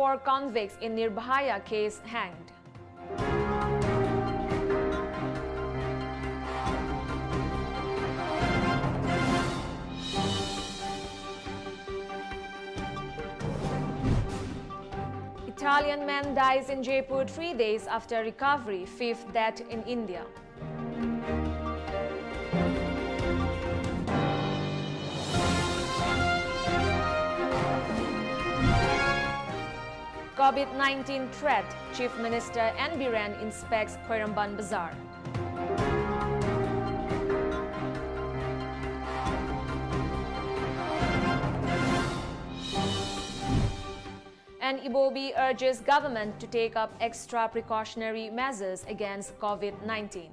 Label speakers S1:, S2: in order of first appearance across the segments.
S1: 4 convicts in Nirbhaya case hanged. Italian man dies in Jaipur 3 days after recovery, 5th death in India. COVID-19 threat, Chief Minister N. Biren inspects Khairamban Bazaar. And Ibobi urges government to take up extra precautionary measures against COVID-19.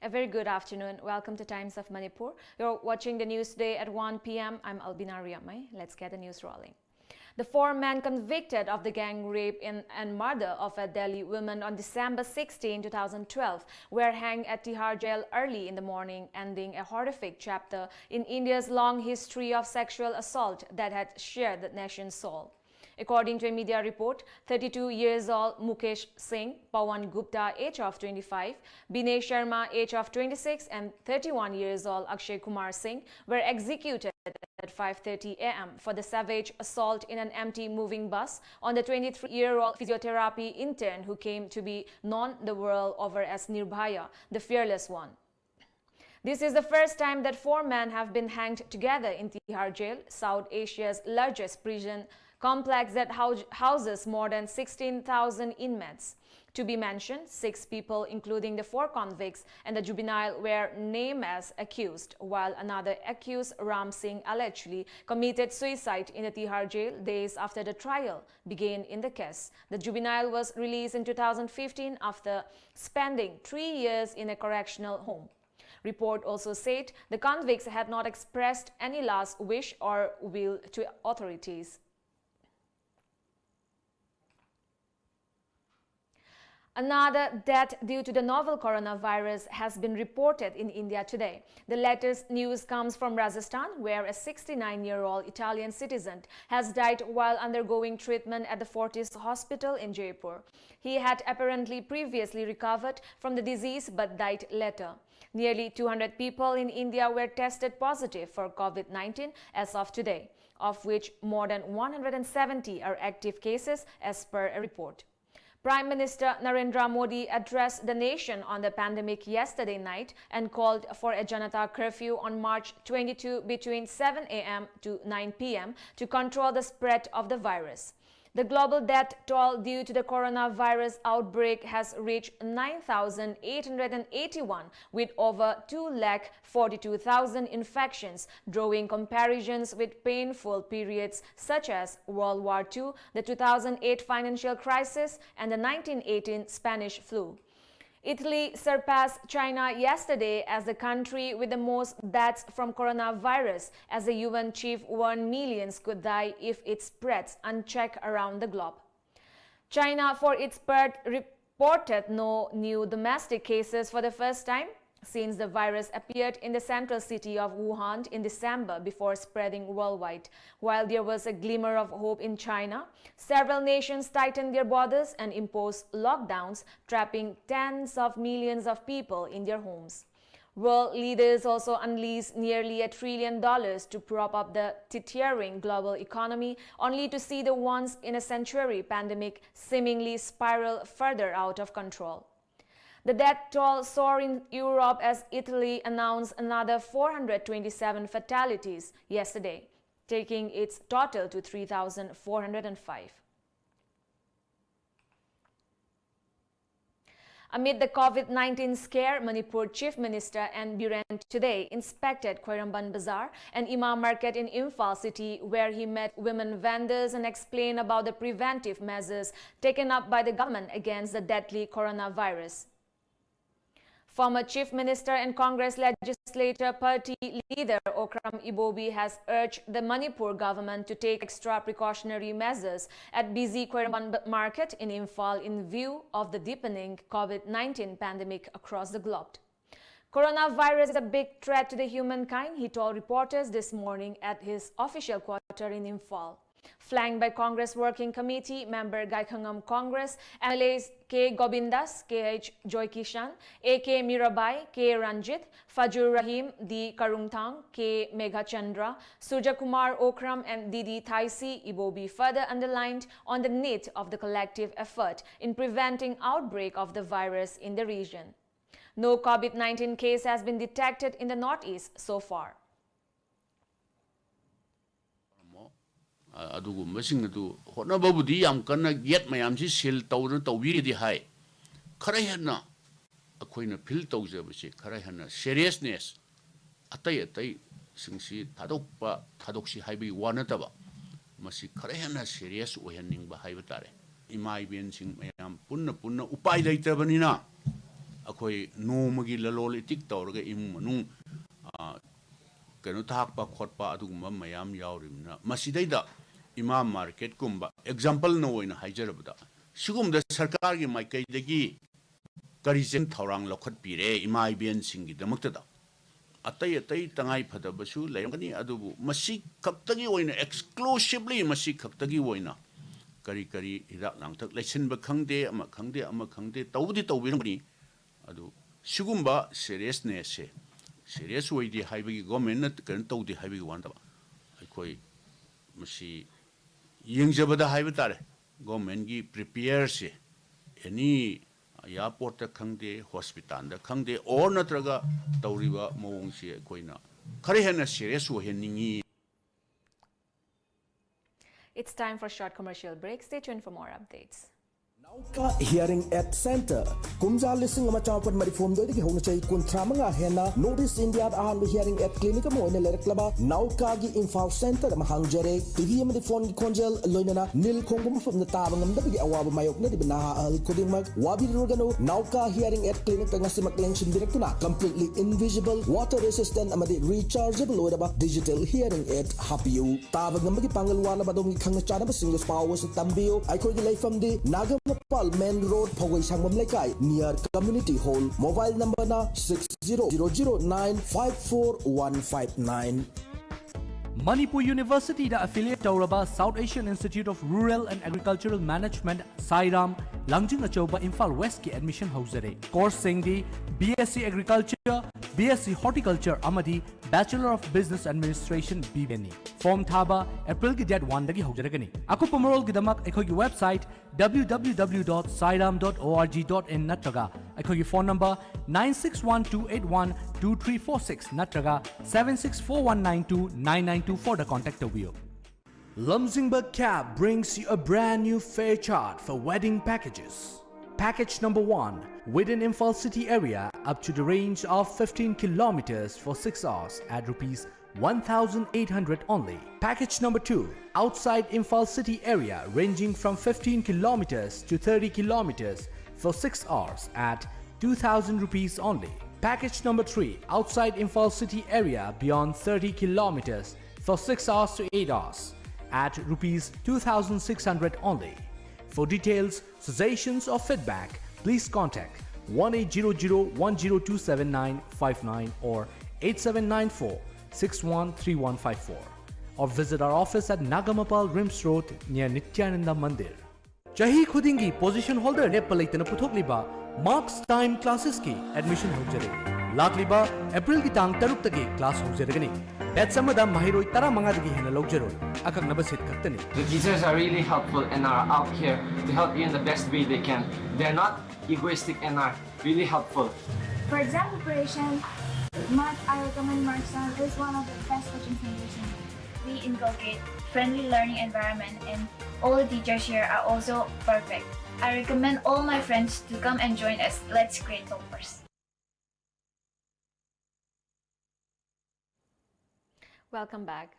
S1: A very good afternoon. Welcome to Times of Manipur. You're watching the news today at 1 p.m. I'm ALBINA RIAMEI. Let's get the news rolling. The 4 men convicted of the gang rape and murder of a Delhi woman on December 16, 2012 were hanged at Tihar jail early in the morning, ending a horrific chapter in India's long history of sexual assault that had shared the nation's soul. According to a media report, 32 years old Mukesh Singh, Pawan Gupta, age of 25, Binay Sharma, age of 26, and 31 years old Akshay Kumar Singh were executed at 5:30 a.m. for the savage assault in an empty moving bus on the 23-year-old physiotherapy intern who came to be known the world over as Nirbhaya, the fearless one. This is the first time that 4 men have been hanged together in Tihar jail, South Asia's largest prison complex that houses more than 16,000 inmates. To be mentioned, 6 people, including the 4 convicts and the juvenile, were named as accused, while another accused, Ram Singh, allegedly committed suicide in the Tihar jail days after the trial began in the case. The juvenile was released in 2015 after spending 3 years in a correctional home. Report also said the convicts had not expressed any last wish or will to authorities. Another death due to the novel coronavirus has been reported in India today. The latest news comes from Rajasthan, where a 69-year-old Italian citizen has died while undergoing treatment at the Fortis Hospital in Jaipur. He had apparently previously recovered from the disease but died later. Nearly 200 people in India were tested positive for COVID-19 as of today, of which more than 170 are active cases as per a report. Prime Minister Narendra Modi addressed the nation on the pandemic yesterday night and called for a Janata curfew on March 22 between 7 a.m. to 9 p.m. to control the spread of the virus. The global death toll due to the coronavirus outbreak has reached 9,881, with over 2,42,000 infections, drawing comparisons with painful periods such as World War II, the 2008 financial crisis, and the 1918 Spanish flu. Italy surpassed China yesterday as the country with the most deaths from coronavirus, as the UN chief warned millions could die if it spreads unchecked around the globe. China, for its part, reported no new domestic cases for the first time since the virus appeared in the central city of Wuhan in December before spreading worldwide. While there was a glimmer of hope in China, several nations tightened their borders and imposed lockdowns, trapping tens of millions of people in their homes. World leaders also unleashed nearly $1 trillion to prop up the teetering global economy, only to see the once-in-a-century pandemic seemingly spiral further out of control. The death toll soared in Europe as Italy announced another 427 fatalities yesterday, taking its total to 3,405. Amid the COVID-19 scare, Manipur Chief Minister N. Biren today inspected Khairamban Bazaar, an Imam market in Imphal city, where he met women vendors and explained about the preventive measures taken up by the government against the deadly coronavirus. Former Chief Minister and Congress Legislature Party leader Okram Ibobi has urged the Manipur government to take extra precautionary measures at busy Kweramban market in Imphal in view of the deepening COVID-19 pandemic across the globe. Coronavirus is a big threat to the humankind, he told reporters this morning at his official quarter in Imphal. Flanked by Congress Working Committee member Gaikhangam Congress, MLAs K. Gobindas, K.H. Joy Kishan, A.K. Mirabai, K. Ranjit, Fajur Rahim, D. Karungthang, K. Meghachandra, Surja Kumar Okram and D.D. Thaisi, Ibobi further underlined on the need of the collective effort in preventing outbreak of the virus in the region. No COVID-19 case has been detected in the northeast so far.
S2: Adugu masing adu hotna babudi yam kanna yet mayam si sil tawna tawbiri di hai khara hanna akoina phil tawje basi khara hanna seriousness atai singsi thadoksi haibi wanataba masi khara hanna serious ohaning ba haiba tare imai ben sing mayam punna upai leitabani na akoi nomagi lalol itik tawraga imung manung kanu thakpa khotpa adugumba mayam yawrimna masidaida imam market kumba example no oina haijarabda sigumda sarkar gi maikai dagi karijen thorang lokhat pire imai ben singi damakta atai tangai phadabasu layangani adubu masi khaktagi oina exclusively masi khaktagi oina kari hidak langthak laisinba khangde ama khangde tawbirangani adu sigumba seriousness se serious way di haibagi government kan tawdi haibagi wanda aikoi masi yingjabada haibatare government gi prepare se any airport ta khangde hospital da khangde or natraga tawriba mawong se koina khare hena serious wo heningi.
S1: It's time for a short commercial break. Stay tuned for more updates.
S3: Nauka Hearing Aid Center. Kumja listing ama chapat marifom do digi hona chai kuntramanga hena Notice India ahan hearing aid clinic mo ine lereklaba Nauka gi Imphal Center ma hangjare TV ma phone gi konjel loinana nil khongum fam na tabang ngam dagi awaba mayok na dibna al koding mag wabi rugano Nauka Hearing Aid Clinic nga simak lenshin direktuna completely invisible water resistant amadi rechargeable odaba digital hearing aid hapiu tabang ngam gi pangal wala badong gi khangna chana ba single power sa tambio ai khoi gi leifam di nagam Pal Main Road, Pogoi Sangam Lekai, near Community Hall. Mobile number na 6009545159.
S4: Manipur University da affiliate Tauraba South Asian Institute of Rural and Agricultural Management Sairam Langjing Achoba Imphal West ki admission hausare. Course singdi BSc Agriculture, BSc Horticulture amadi Bachelor of Business Administration BBNI. Form thaba April ki date 1 dagi haujaragani. Aku pamorol gidamak ekhogi website www.sairam.org.in natraga ekhogi phone number 9612812346 natraga 7641929924 da contact awio. Lamjingba Cab brings you a brand new fare chart for wedding packages. Package number 1 within Imphal city area up to the range of 15 kilometers for 6 hours at rupees 1,800 only. Package number 2 outside Imphal city area ranging from 15 kilometers to 30 kilometers for 6 hours at 2,000 rupees only. Package number 3 outside Imphal city area beyond 30 kilometers for 6 hours to 8 hours at rupees 2,600 only. For details, suggestions or feedback, please contact 1800102759 or 8794613154 or visit our office at Nagamapal Rims Road near Nityananda Mandir. Chahi khudingi position holder ne palaitana puthokliba Marks Time Classes ki admission hojare. Lakliba April ki tang taruk taki class hojaragani. That's some of the mahiroi tara mangadagi hena logjaroi. Akak nabasit kaktani.
S5: The teachers are really helpful and are out here to help you in the best way they can. They're not egoistic and are really helpful.
S6: For exam preparation, I recommend Marks Time is one of the best coaching centers. We inculcate friendly learning environment and all the teachers here are also perfect. I recommend all my friends to come and join us. Let's create toppers.
S1: Welcome back.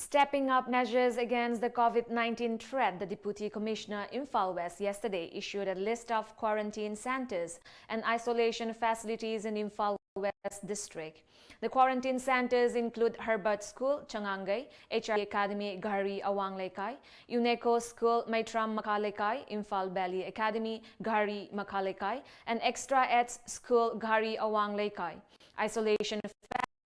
S1: Stepping up measures against the COVID-19 threat, the Deputy Commissioner Imphal West yesterday issued a list of quarantine centers and isolation facilities in Imphal West District. The quarantine centers include Herbert School, Changangay, HRD Academy, Gari Awang Lekai, UNESCO School, Maitram Makalekai, Imphal Valley Academy, Gari Makalekai, and Extra Eds School, Gari Awang Lekai. Isolation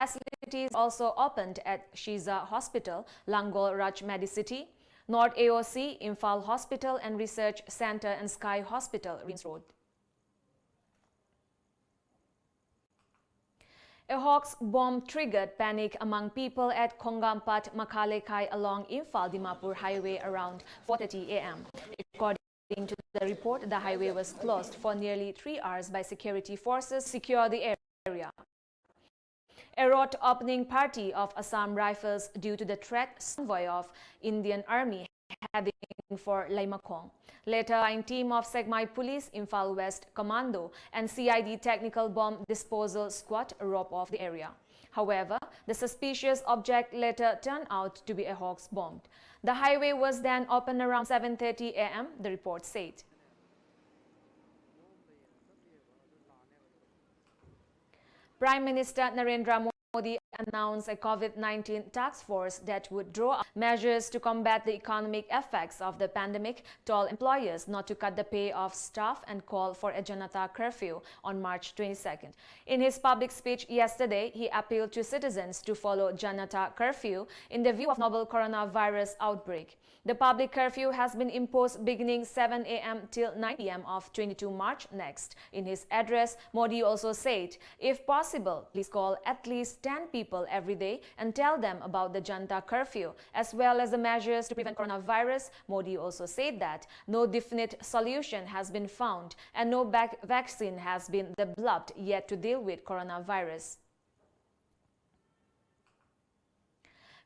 S1: facilities also opened at Shiza Hospital, Langol Raj Medicity, North AOC, Imphal Hospital and Research Center and Sky Hospital, Rinse Road. A Hawks bomb triggered panic among people at Kongampat Makalekai along Imphal-Dimapur Highway around 4:30 a.m. According to the report, the highway was closed for nearly 3 hours by security forces to secure the area. A road opening party of Assam Rifles due to the threat convoy of Indian Army heading for Laimakong. Later, a team of Segmai Police, Imphal West Commando and CID Technical Bomb Disposal Squad rope off the area. However, the suspicious object later turned out to be a Hawks bomb. The highway was then opened around 7:30 a.m., the report said. Prime Minister Narendra Modi announced a COVID-19 task force that would draw up measures to combat the economic effects of the pandemic, told employers not to cut the pay of staff and call for a Janata curfew on March 22nd. In his public speech yesterday, he appealed to citizens to follow Janata curfew in the view of novel coronavirus outbreak. The public curfew has been imposed beginning 7 a.m. till 9 p.m. of 22 March next. In his address, Modi also said, if possible, please call at least 10 people every day and tell them about the Janata curfew, as well as the measures to prevent coronavirus. Modi also said that no definite solution has been found and no vaccine has been developed yet to deal with coronavirus.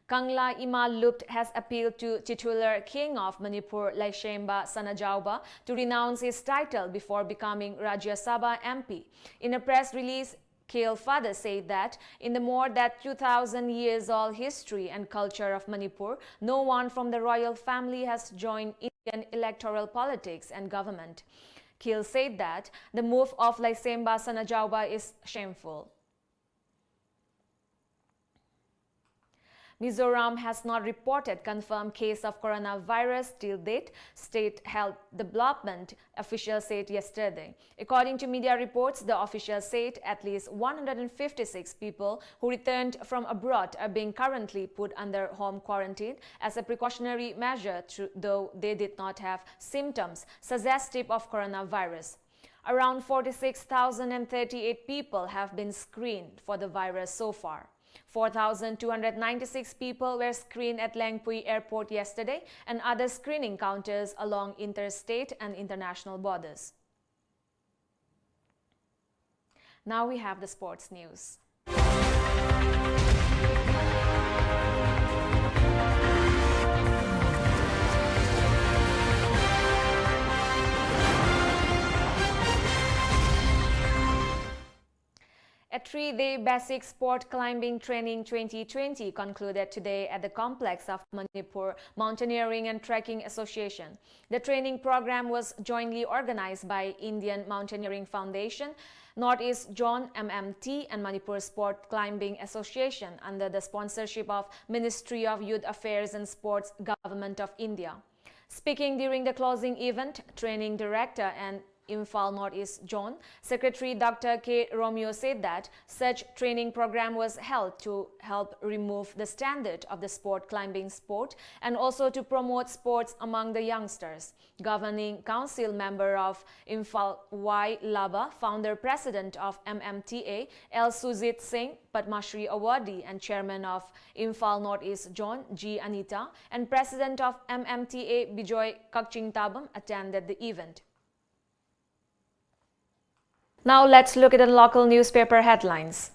S1: Kangla Ima Lupt has appealed to titular King of Manipur Laishemba Sanajauba to renounce his title before becoming Rajya Sabha MP. In a press release, Kale father said that in the more than 2,000 years old history and culture of Manipur, no one from the royal family has joined Indian electoral politics and government. Kale said that the move of Laishemba Sanajauba is shameful. Mizoram has not reported confirmed case of coronavirus till date, State Health Development officials said yesterday. According to media reports, the officials said at least 156 people who returned from abroad are being currently put under home quarantine as a precautionary measure, though they did not have symptoms suggestive of coronavirus. Around 46,038 people have been screened for the virus so far. 4,296 people were screened at Lengpui Airport yesterday and other screening counters along interstate and international borders. Now we have the sports news. A 3-day basic sport climbing training 2020 concluded today at the complex of Manipur Mountaineering and Trekking Association. The training program was jointly organized by Indian Mountaineering Foundation, Northeast Zone MMT and Manipur Sport Climbing Association under the sponsorship of Ministry of Youth Affairs and Sports, Government of India. Speaking during the closing event, Training Director and Imphal Northeast Zone Secretary Dr. K. Romeo said that such training program was held to help remove the standard of the sport climbing sport and also to promote sports among the youngsters. Governing Council member of Imphal Y. Laba, founder president of MMTA, L. Sujit Singh, Padma Shri awardee and chairman of Imphal Northeast Zone G. Anita, and president of MMTA Bijoy Kakchingtabam attended the event. Now let's look at the local newspaper headlines.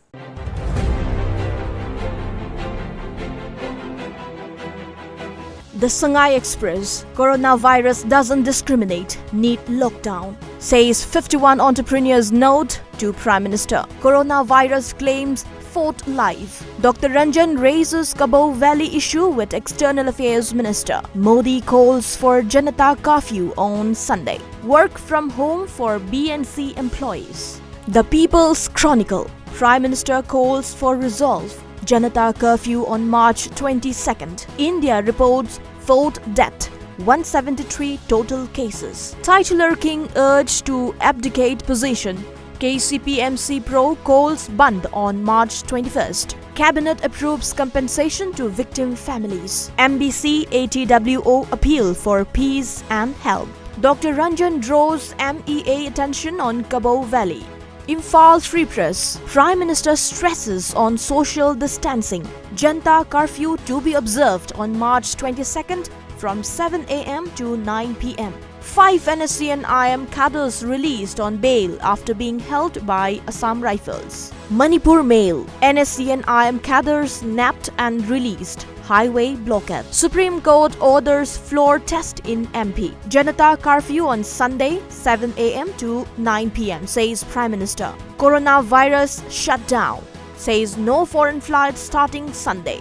S7: The Shanghai Express, coronavirus doesn't discriminate, need lockdown, says 51 entrepreneurs note to Prime Minister. Coronavirus claims Fort Live. Dr. Ranjan raises Cabo Valley issue with External Affairs Minister. Modi calls for Janata curfew on Sunday. Work from home for BNC employees. The People's Chronicle. Prime Minister calls for resolve. Janata curfew on March 22nd. India reports 4th death. 173 total cases. Titular King urged to abdicate position. KCPMC Pro calls Band on March 21st. Cabinet approves compensation to victim families. MBC ATWO appeal for peace and help. Dr. Ranjan draws MEA attention on Cabo Valley. Imphal Free Press. Prime Minister stresses on social distancing. Janata curfew to be observed on March 22nd from 7 a.m. to 9 p.m. 5 NSC and IM cadres released on bail after being held by Assam Rifles. Manipur Mail. NSC and IM cadres nabbed and released. Highway blockade. Supreme Court orders floor test in MP. Janata curfew on Sunday 7 a.m. to 9 p.m. says Prime Minister. Coronavirus shut down. Says no foreign flights starting Sunday.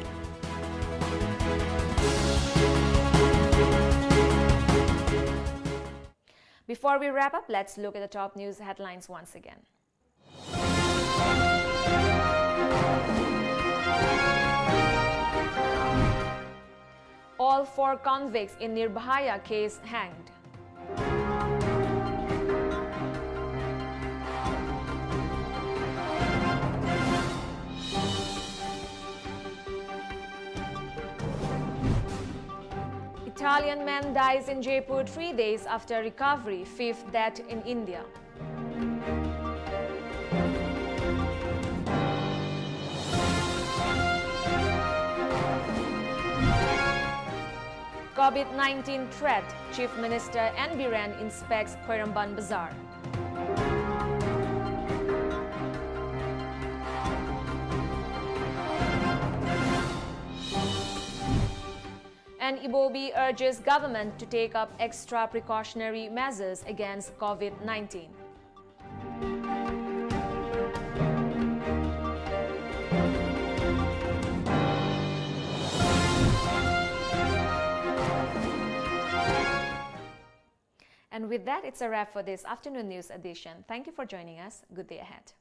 S1: Before we wrap up, let's look at the top news headlines once again. All 4 convicts in Nirbhaya case hanged. Italian man dies in Jaipur 3 days after recovery, 5th death in India. COVID-19 threat, Chief Minister N. Biren inspects Koiramban Bazaar. And Ibobi urges government to take up extra precautionary measures against COVID-19. And with that, it's a wrap for this afternoon news edition. Thank you for joining us. Good day ahead.